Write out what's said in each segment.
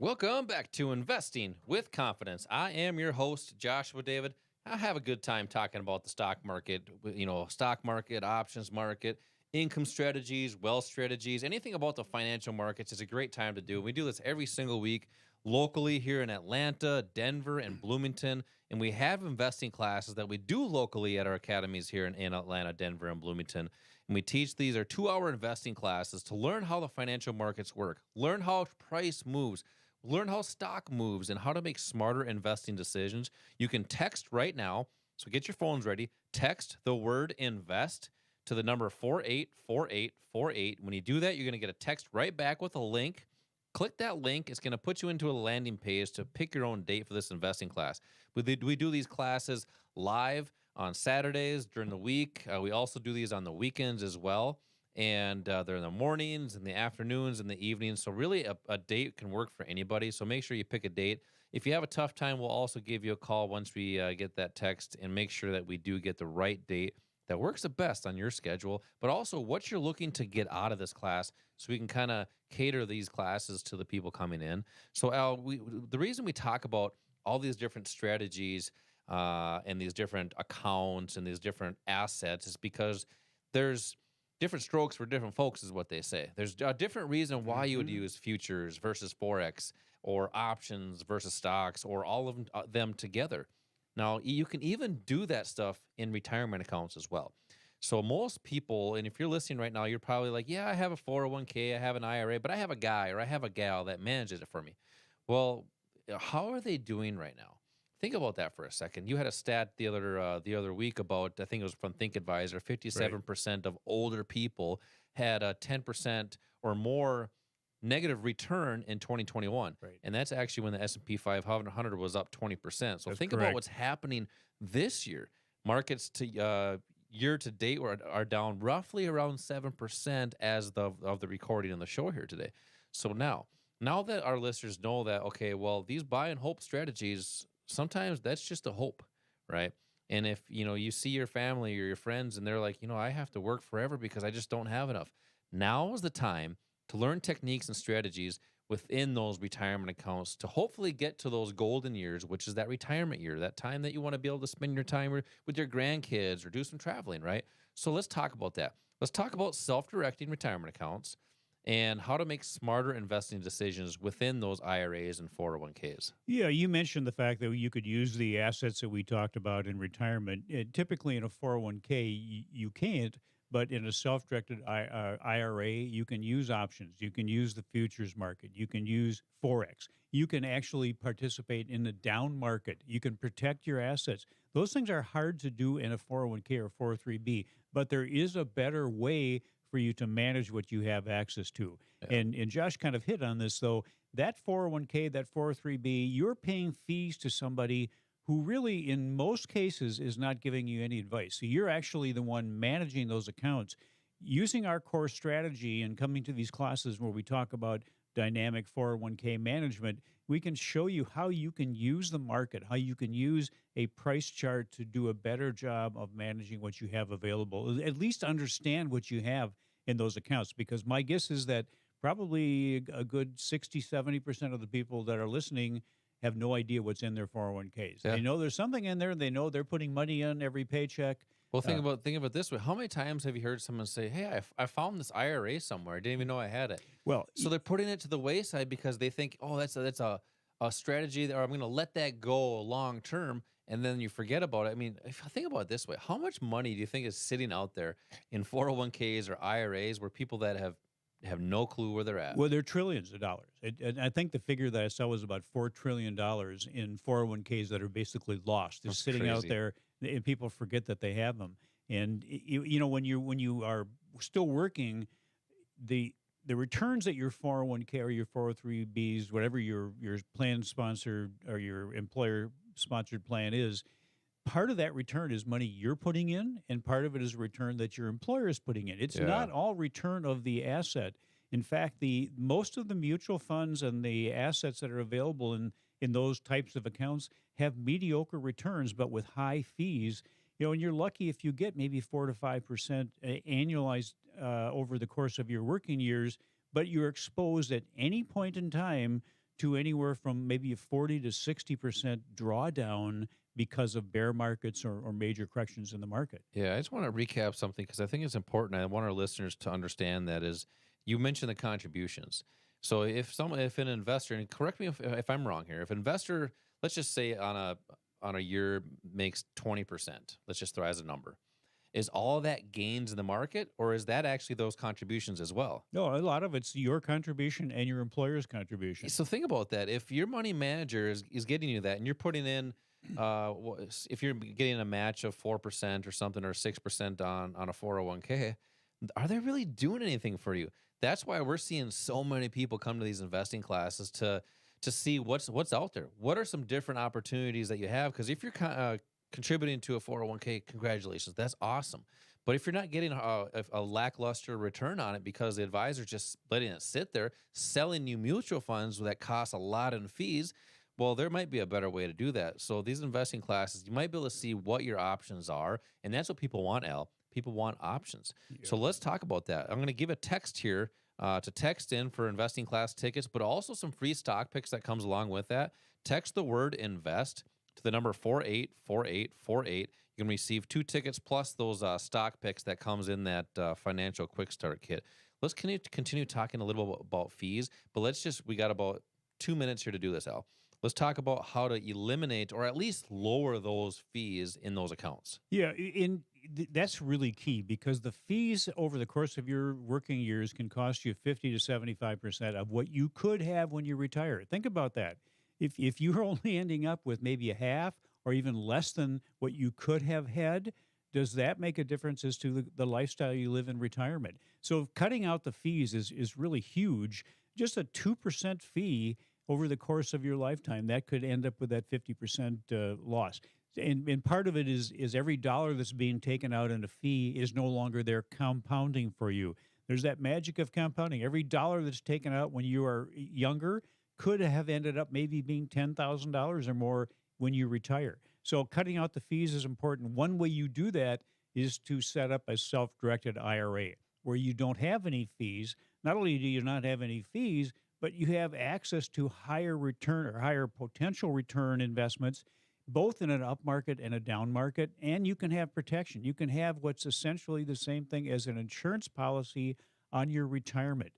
Welcome back to Investing with Confidence. I am your host, Joshua David. I have a good time talking about the stock market, stock market, options market, income strategies, wealth strategies, anything about the financial markets is a great time to do. We do this every single week locally here in Atlanta, Denver, and Bloomington. And we have investing classes that we do locally at our academies here in Atlanta, Denver, and Bloomington. And we teach these are 2-hour investing classes to learn how the financial markets work, learn how price moves, learn how stock moves, and how to make smarter investing decisions. You can text right now. So get your phones ready. Text the word invest to the number 484848. When you do that, you're going to get a text right back with a link. Click that link. It's going to put you into a landing page to pick your own date for this investing class. We do these classes live on Saturdays during the week. We also do these on the weekends as well. And they're in the mornings and the afternoons and the evenings. So really a date can work for anybody. So make sure you pick a date. If you have a tough time, we'll also give you a call once we get that text and make sure that we do get the right date that works the best on your schedule, but also what you're looking to get out of this class so we can kind of cater these classes to the people coming in. So Al, the reason we talk about all these different strategies and these different accounts and these different assets is because there's different strokes for different folks is what they say. There's a different reason why you would use futures versus Forex or options versus stocks or all of them together. Now, you can even do that stuff in retirement accounts as well. So most people, and if you're listening right now, you're probably like, yeah, I have a 401k, I have an IRA, but I have a guy or I have a gal that manages it for me. Well, how are they doing right now? Think about that for a second. You had a stat the other week about, I think it was from Think Advisor, 57% of older people had a 10% or more negative return in 2021. Right. And that's actually when the S&P 500 was up 20%. So That's think correct. about what's happening this year. Markets to year to date are down roughly around 7% as of the recording on the show here today. So now that our listeners know that, okay, well, these buy and hope strategies, sometimes that's just a hope, right? And if, you see your family or your friends and they're like, I have to work forever because I just don't have enough. Now is the time to learn techniques and strategies within those retirement accounts to hopefully get to those golden years, which is that retirement year, that time that you want to be able to spend your time with your grandkids or do some traveling, right? So let's talk about that. Let's talk about self-directing retirement accounts and how to make smarter investing decisions within those IRAs and 401ks. Yeah, you mentioned the fact that you could use the assets that we talked about in retirement. Typically, in a 401k, you can't, but in a self-directed IRA, you can use options. You can use the futures market. You can use Forex. You can actually participate in the down market. You can protect your assets. Those things are hard to do in a 401k or 403b, but there is a better way for you to manage what you have access to. Yeah. And Josh kind of hit on this, though. That 401k, that 403b, you're paying fees to somebody who really, in most cases, is not giving you any advice. So you're actually the one managing those accounts. Using our core strategy and coming to these classes where we talk about dynamic 401k management, we can show you how you can use the market, how you can use a price chart to do a better job of managing what you have available, at least understand what you have in those accounts. Because my guess is that probably a good 60, 70% of the people that are listening have no idea what's in their 401ks. Yeah. They know there's something in there. They know they're putting money in every paycheck. Well, think about it this way. How many times have you heard someone say, hey, I found this IRA somewhere. I didn't even know I had it. Well, So they're putting it to the wayside because they think, oh, that's a strategy that, or I'm going to let that go long term, and then you forget about it. I mean, if I think about it this way, how much money do you think is sitting out there in 401ks or IRAs where people that have no clue where they're at? well, they're trillions of dollars. And I think the figure that I saw was about $4 trillion in 401ks that are basically lost. They're That's sitting out crazy. there, and people forget that they have them. And when you are still working, the returns that your 401k or your 403bs, whatever your plan sponsor or your employer sponsored plan is, part of that return is money you're putting in, and part of it is a return that your employer is putting in. It's Yeah. not all return of the asset. In fact, most of the mutual funds and the assets that are available in those types of accounts have mediocre returns, but with high fees. And you're lucky if you get maybe 4 to 5% annualized over the course of your working years, but you're exposed at any point in time to anywhere from maybe a 40 to 60% drawdown because of bear markets or major corrections in the market. Yeah, I just want to recap something because I think it's important. I want our listeners to understand that is you mentioned the contributions. So if an investor, and correct me if I'm wrong here, if an investor, let's just say on a year makes 20%, let's just throw as a number. Is all that gains in the market, or is that actually those contributions as well? No, a lot of it's your contribution and your employer's contribution. So think about that. If your money manager is getting you that, and you're putting in, if you're getting a match of 4% or something, or 6% on a 401k, are they really doing anything for you? That's why we're seeing so many people come to these investing classes to see what's out there. What are some different opportunities that you have? Because if you're contributing to a 401k, congratulations, that's awesome. But if you're not getting a lackluster return on it because the advisor's just letting it sit there, selling you mutual funds that cost a lot in fees, well, there might be a better way to do that. So these investing classes, you might be able to see what your options are, and that's what people want, Al. People want options. Yeah. So let's talk about that. I'm going to give a text here to text in for investing class tickets, but also some free stock picks that comes along with that. Text the word invest to the number 484848. You can receive 2 tickets plus those stock picks that comes in that financial quick start kit. Let's continue talking a little bit about fees, but we got about 2 minutes here to do this, Al. Let's talk about how to eliminate or at least lower those fees in those accounts. Yeah, that's really key because the fees over the course of your working years can cost you 50 to 75% of what you could have when you retire. Think about that. If you're only ending up with maybe a half or even less than what you could have had, does that make a difference as to the lifestyle you live in retirement? So cutting out the fees is really huge. Just a 2% fee over the course of your lifetime, that could end up with that 50% loss. And part of it is every dollar that's being taken out in a fee is no longer there compounding for you. There's that magic of compounding. Every dollar that's taken out when you are younger could have ended up maybe being $10,000 or more when you retire. So cutting out the fees is important. One way you do that is to set up a self-directed IRA where you don't have any fees. Not only do you not have any fees, but you have access to higher return or higher potential return investments, both in an up market and a down market, and you can have protection. You can have what's essentially the same thing as an insurance policy on your retirement.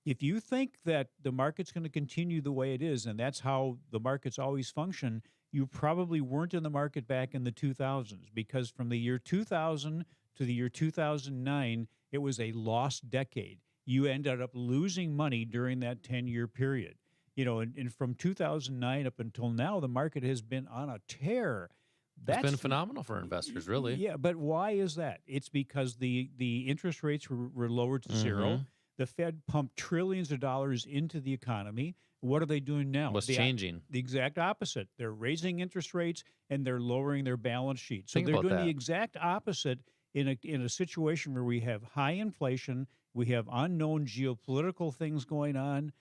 If you think that the market's going to continue the way it is, and that's how the markets always function, you probably weren't in the market back in the 2000s, because from the year 2000 to the year 2009, it was a lost decade. You ended up losing money during that 10-year period. You know, and from 2009 up until now, the market has been on a tear. It's been phenomenal for investors, really. Yeah, but why is that? It's because the interest rates were lowered to zero. The Fed pumped trillions of dollars into the economy. What are they doing now? What's changing? The exact opposite. They're raising interest rates and they're lowering their balance sheet. So Think they're about doing that. the exact opposite in a situation where we have high inflation, we have unknown geopolitical things going on,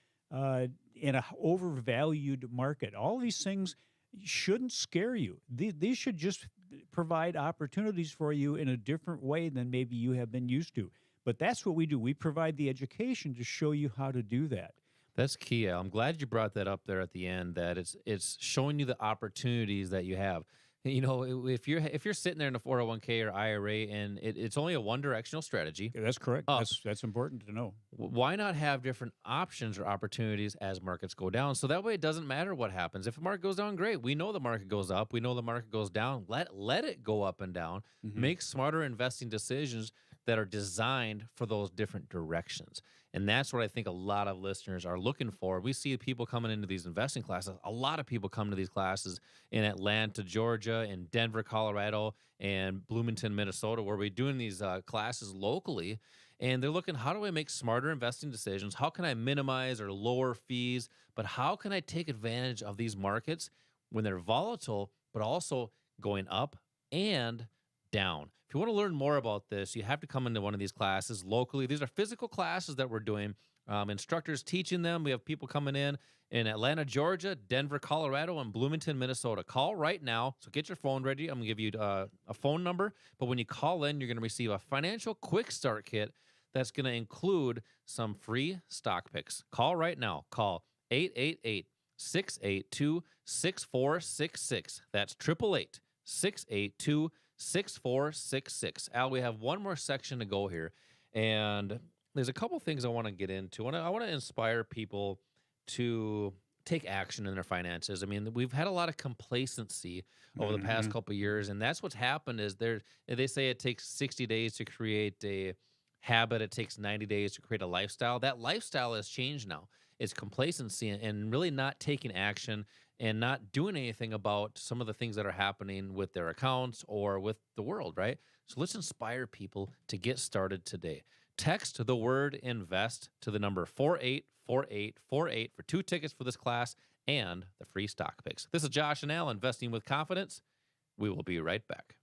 in a overvalued market. All these things shouldn't scare you. These should just provide opportunities for you in a different way than maybe you have been used to. But that's what we do. We provide the education to show you how to do that. That's key, Al. I'm glad you brought that up there at the end, that it's showing you the opportunities that you have. You know, if you're sitting there in a 401k or IRA and it's only a one-directional strategy. Yeah, that's correct. That's important to know. Why not have different options or opportunities as markets go down? So that way it doesn't matter what happens. If the market goes down, great. We know the market goes up. We know the market goes down. Let it go up and down. Make smarter investing decisions that are designed for those different directions. And that's what I think a lot of listeners are looking for. We see people coming into these investing classes. A lot of people come to these classes in Atlanta, Georgia, in Denver, Colorado, and Bloomington, Minnesota, where we're doing these classes locally. And they're looking, how do I make smarter investing decisions? How can I minimize or lower fees? But how can I take advantage of these markets when they're volatile, but also going up and down? If you want to learn more about this, you have to come into one of these classes locally. These are physical classes that we're doing. Instructors teaching them. We have people coming in Atlanta, Georgia, Denver, Colorado, and Bloomington, Minnesota. Call right now. So get your phone ready. I'm going to give you a phone number. But when you call in, you're going to receive a financial quick start kit that's going to include some free stock picks. Call right now. Call 888 888-682-6466. That's 888-682-6466. Al, we have one more section to go here, and there's a couple things I want to get into. And I want to inspire people to take action in their finances. I mean, we've had a lot of complacency over the past couple of years, and that's what's happened is they say it takes 60 days to create a habit. It takes 90 days to create a lifestyle. That lifestyle has changed now. It's complacency and really not taking action and not doing anything about some of the things that are happening with their accounts or with the world, right? So let's inspire people to get started today. Text the word invest to the number 484848 for 2 tickets for this class and the free stock picks. This is Josh and Al, Investing with Confidence. We will be right back.